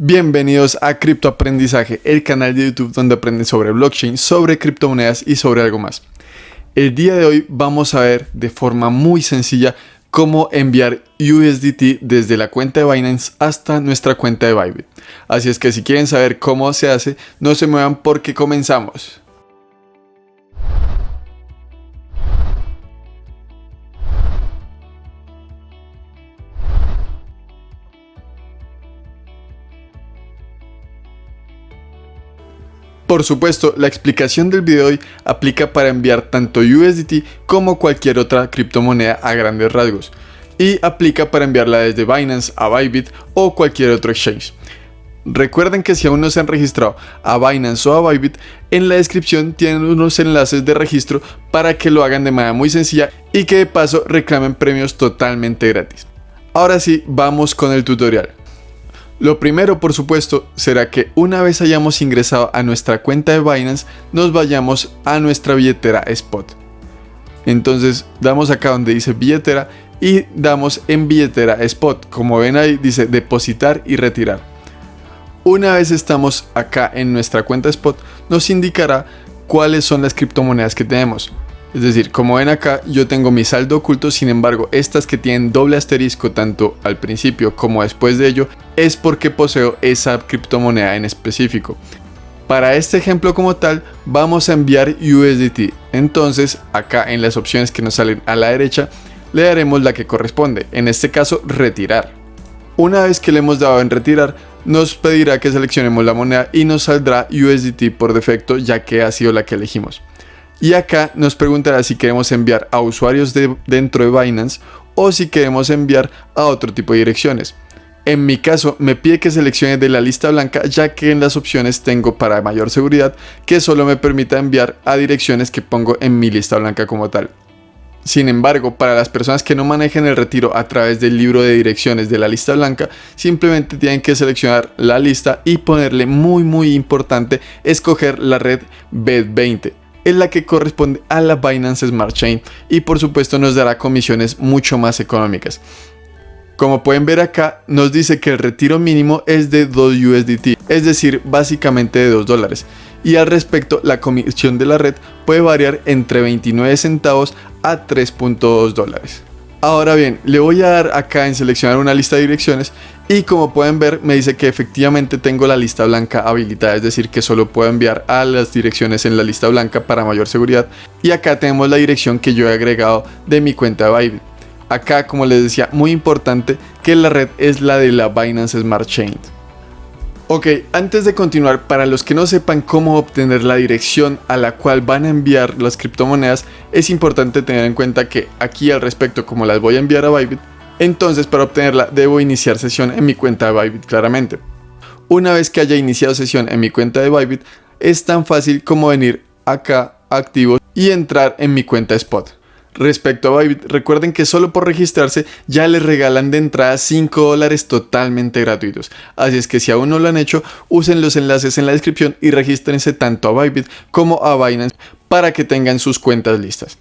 Bienvenidos a Criptoaprendizaje, el canal de YouTube donde aprendes sobre blockchain, sobre criptomonedas y sobre algo más. El día de hoy vamos a ver de forma muy sencilla cómo enviar USDT desde la cuenta de Binance hasta nuestra cuenta de Bybit. Así es que si quieren saber cómo se hace, no se muevan porque comenzamos. Por supuesto, la explicación del video de hoy aplica para enviar tanto USDT como cualquier otra criptomoneda a grandes rasgos. Y aplica para enviarla desde Binance a Bybit o cualquier otro exchange. Recuerden que si aún no se han registrado a Binance o a Bybit, en la descripción tienen unos enlaces de registro para que lo hagan de manera muy sencilla y que de paso reclamen premios totalmente gratis. Ahora sí, vamos con el tutorial. Lo primero, por supuesto, será que una vez hayamos ingresado a nuestra cuenta de Binance, nos vayamos a nuestra billetera Spot. Entonces, damos acá donde dice billetera y damos en billetera Spot. Como ven ahí, dice depositar y retirar. Una vez estamos acá en nuestra cuenta Spot, nos indicará cuáles son las criptomonedas que tenemos. Es decir, como ven acá, yo tengo mi saldo oculto, sin embargo, estas que tienen doble asterisco tanto al principio como después de ello, es porque poseo esa criptomoneda en específico. Para este ejemplo como tal, vamos a enviar USDT. Entonces, acá en las opciones que nos salen a la derecha, le daremos la que corresponde, en este caso, retirar. Una vez que le hemos dado en retirar, nos pedirá que seleccionemos la moneda y nos saldrá USDT por defecto, ya que ha sido la que elegimos. Y acá nos preguntará si queremos enviar a usuarios dentro de Binance o si queremos enviar a otro tipo de direcciones. En mi caso me pide que seleccione de la lista blanca, ya que en las opciones tengo para mayor seguridad que solo me permita enviar a direcciones que pongo en mi lista blanca como tal. Sin embargo, para las personas que no manejen el retiro a través del libro de direcciones de la lista blanca, simplemente tienen que seleccionar la lista y ponerle muy importante, escoger la red BED20. Es la que corresponde a la Binance Smart Chain y por supuesto nos dará comisiones mucho más económicas. Como pueden ver acá, nos dice que el retiro mínimo es de 2 USDT, es decir, básicamente de $2. Y al respecto, la comisión de la red puede variar entre 29 centavos a $3.2. Ahora bien, le voy a dar acá en seleccionar una lista de direcciones y como pueden ver me dice que efectivamente tengo la lista blanca habilitada, es decir que solo puedo enviar a las direcciones en la lista blanca para mayor seguridad. Y acá tenemos la dirección que yo he agregado de mi cuenta de Bybit. Acá, como les decía, muy importante que la red es la de la Binance Smart Chain. Ok, antes de continuar, para los que no sepan cómo obtener la dirección a la cual van a enviar las criptomonedas, es importante tener en cuenta que aquí al respecto, como las voy a enviar a Bybit, entonces para obtenerla debo iniciar sesión en mi cuenta de Bybit claramente. Una vez que haya iniciado sesión en mi cuenta de Bybit, es tan fácil como venir acá a activos y entrar en mi cuenta Spot. Respecto a Bybit, recuerden que solo por registrarse ya les regalan de entrada $5 totalmente gratuitos. Así es que si aún no lo han hecho, usen los enlaces en la descripción y regístrense tanto a Bybit como a Binance para que tengan sus cuentas listas.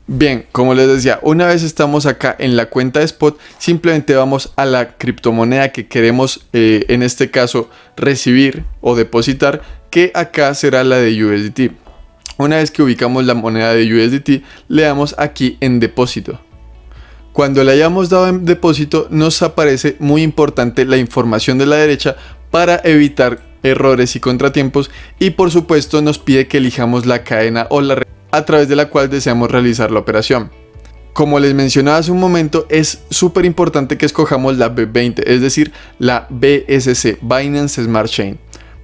Bien, como les decía, una vez estamos acá en la cuenta de Spot, simplemente vamos a la criptomoneda que queremos, en este caso, recibir o depositar, que acá será la de USDT. Una vez que ubicamos la moneda de USDT, le damos aquí en depósito. Cuando le hayamos dado en depósito, nos aparece muy importante la información de la derecha para evitar errores y contratiempos y por supuesto nos pide que elijamos la cadena o la red a través de la cual deseamos realizar la operación. Como les mencionaba hace un momento, es súper importante que escojamos la BED20, es decir, la BSC, Binance Smart Chain,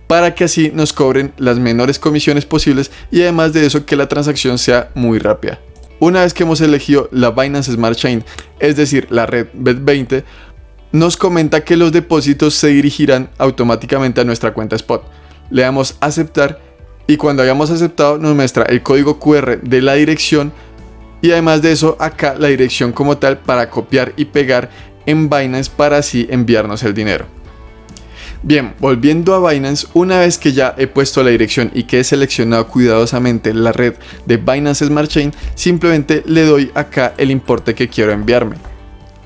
para que así nos cobren las menores comisiones posibles y además de eso que la transacción sea muy rápida. Una vez que hemos elegido la Binance Smart Chain, es decir, la red BED20, nos comenta que los depósitos se dirigirán automáticamente a nuestra cuenta Spot. Le damos a aceptar y cuando hayamos aceptado nos muestra el código QR de la dirección y además de eso acá la dirección como tal para copiar y pegar en Binance para así enviarnos el dinero. Bien, volviendo a Binance, una vez que ya he puesto la dirección y que he seleccionado cuidadosamente la red de Binance Smart Chain, simplemente le doy acá el importe que quiero enviarme.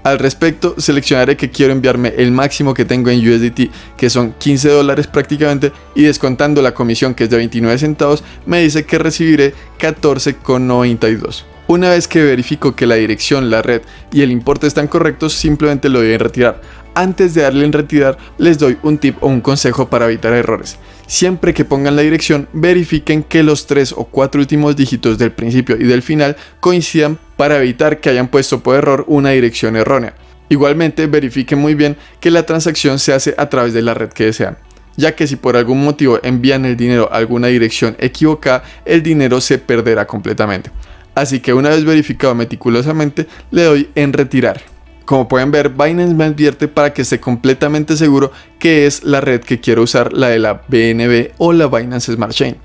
Al respecto, seleccionaré que quiero enviarme el máximo que tengo en USDT, que son $15 prácticamente, y descontando la comisión, que es de 29 centavos, me dice que recibiré 14,92. Una vez que verifico que la dirección, la red y el importe están correctos, simplemente lo doy en retirar. Antes de darle en retirar, les doy un tip o un consejo para evitar errores. Siempre que pongan la dirección, verifiquen que los 3 o 4 últimos dígitos del principio y del final coincidan para evitar que hayan puesto por error una dirección errónea. Igualmente, verifiquen muy bien que la transacción se hace a través de la red que desean, ya que si por algún motivo envían el dinero a alguna dirección equivocada, el dinero se perderá completamente. Así que una vez verificado meticulosamente, le doy en retirar. Como pueden ver, Binance me advierte para que esté completamente seguro que es la red que quiero usar, la de la BNB o la Binance Smart Chain.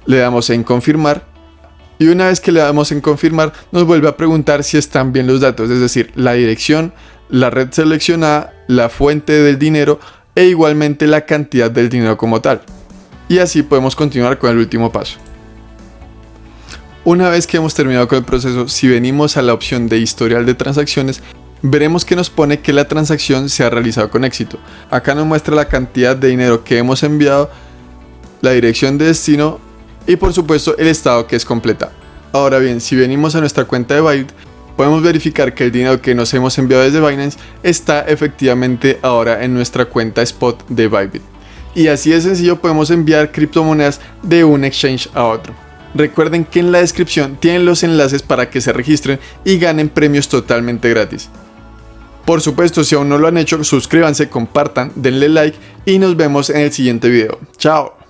Le damos en confirmar y una vez que le damos en confirmar nos vuelve a preguntar si están bien los datos, es decir, la dirección, la red seleccionada, la fuente del dinero e igualmente la cantidad del dinero como tal. Y así podemos continuar con el último paso. Una vez que hemos terminado con el proceso, si venimos a la opción de historial de transacciones, veremos que nos pone que la transacción se ha realizado con éxito. Acá nos muestra la cantidad de dinero que hemos enviado, la dirección de destino y por supuesto el estado que es completa. Ahora bien, si venimos a nuestra cuenta de Bybit, podemos verificar que el dinero que nos hemos enviado desde Binance está efectivamente ahora en nuestra cuenta spot de Bybit. Y así de sencillo podemos enviar criptomonedas de un exchange a otro. Recuerden que en la descripción tienen los enlaces para que se registren y ganen premios totalmente gratis. Por supuesto, si aún no lo han hecho, suscríbanse, compartan, denle like y nos vemos en el siguiente video. ¡Chao!